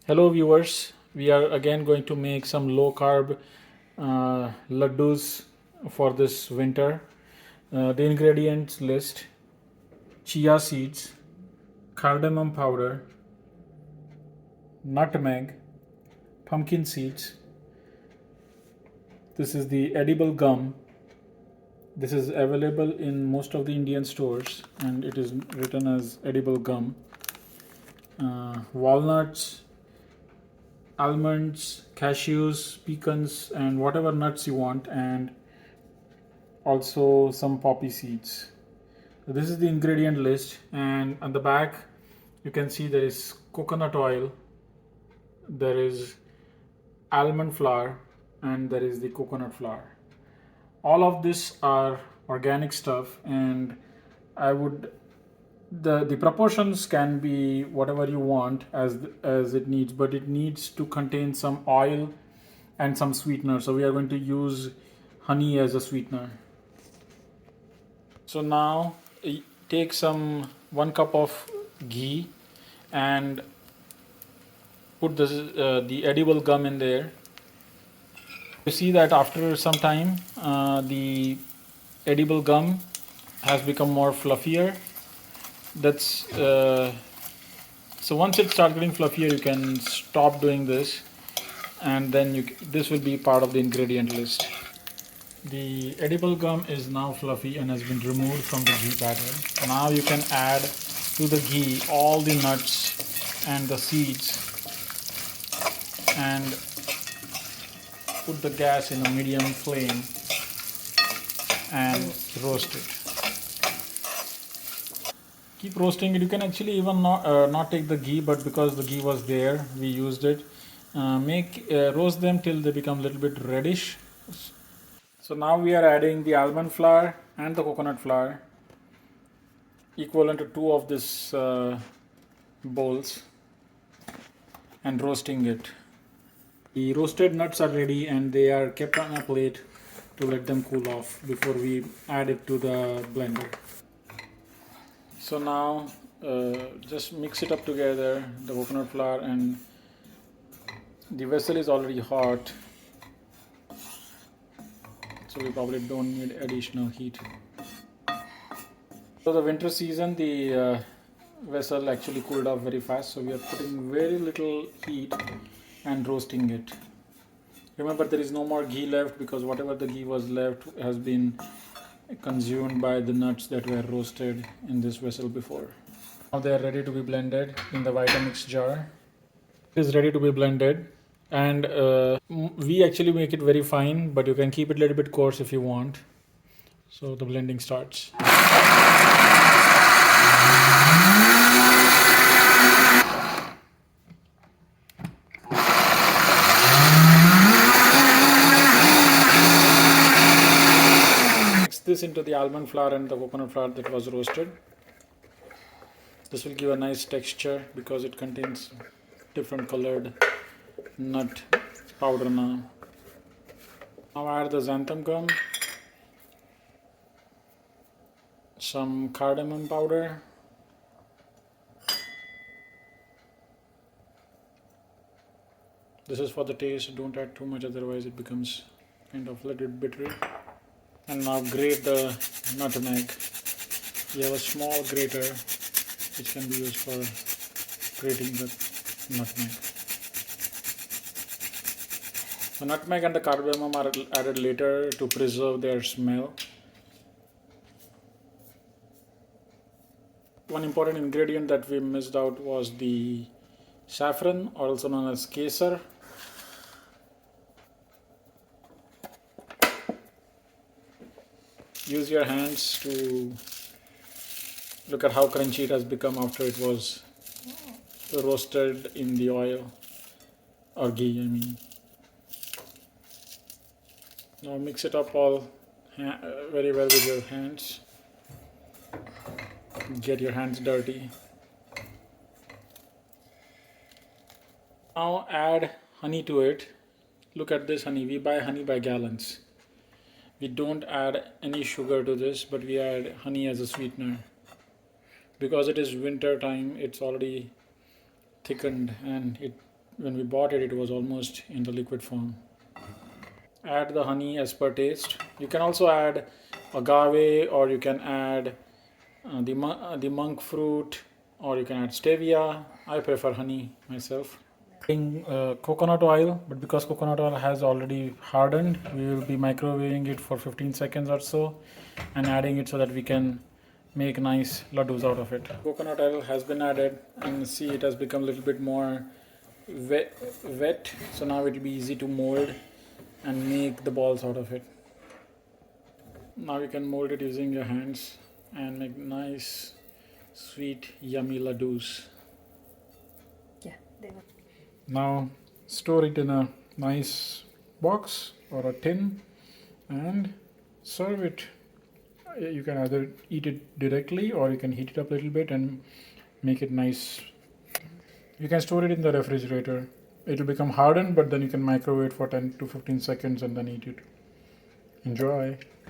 Hello viewers, we are again going to make some low carb ladoos for this winter. The ingredients list: chia seeds, cardamom powder, nutmeg, pumpkin seeds. This is the edible gum. This is available in most of the Indian stores and it is written as edible gum. Walnuts, almonds, cashews, pecans, and whatever nuts you want, and also some poppy seeds. So this is the ingredient list, and on the back you can see there is coconut oil, there is almond flour, and there is the coconut flour. All of this are organic stuff, and I would the proportions can be whatever you want as it needs, but it needs to contain some oil and some sweetener. So we are going to use honey as a sweetener. So now take some 1 cup of ghee and put the edible gum in there. You see that after some time the edible gum has become more fluffier. That's so once it starts getting fluffier, you can stop doing this, and then this will be part of the ingredient list. The edible gum is now fluffy and has been removed from the ghee batter. Now you can add to the ghee all the nuts and the seeds and put the gas in a medium flame and roast it. Keep roasting it. You can actually even not take the ghee, but because the ghee was there, we used it. Roast them till they become a little bit reddish. So now we are adding the almond flour and the coconut flour, equivalent to 2 of this bowls, and roasting it. The roasted nuts are ready and they are kept on a plate to let them cool off before we add it to the blender. So now just mix it up together, the coconut flour, and the vessel is already hot, so we probably don't need additional heat. So the winter season, the vessel actually cooled off very fast, so we are putting very little heat and roasting it. Remember, there is no more ghee left because whatever the ghee was left has been consumed by the nuts that were roasted in this vessel before. Now they are ready to be blended in the Vitamix jar. It is ready to be blended, and we actually make it very fine, but you can keep it a little bit coarse if you want. So the blending starts. Mix this into the almond flour and the coconut flour that was roasted. This will give a nice texture because it contains different colored nut powder now. Now add the xanthan gum, some cardamom powder, this is for the taste, don't add too much otherwise it becomes kind of a little bittery. And now grate the nutmeg. We have a small grater which can be used for grating the nutmeg. The nutmeg and the cardamom are added later to preserve their smell. One important ingredient that we missed out was the saffron, also known as kesar. Use your hands to look at how crunchy it has become after it was roasted in the oil or ghee, I mean. Now mix it up all very well with your hands. Get your hands dirty. Now add honey to it. Look at this honey. We buy honey by gallons. We don't add any sugar to this, but we add honey as a sweetener. Because it is winter time, it's already thickened and When we bought it, it was almost in the liquid form. Add the honey as per taste. You can also add agave, or you can add the monk fruit, or you can add stevia. I prefer honey myself. Adding coconut oil, but because coconut oil has already hardened, we will be microwaving it for 15 seconds or so and adding it so that we can make nice ladoos out of it. Coconut oil has been added, and see it has become a little bit more wet, so now it will be easy to mold and make the balls out of it. Now you can mold it using your hands and make nice, sweet, yummy ladoos. Yeah, they were. Now store it in a nice box or a tin and serve it. You can either eat it directly or you can heat it up a little bit and make it nice. You can store it in the refrigerator. It will become hardened, but then you can microwave it for 10 to 15 seconds and then eat it. Enjoy.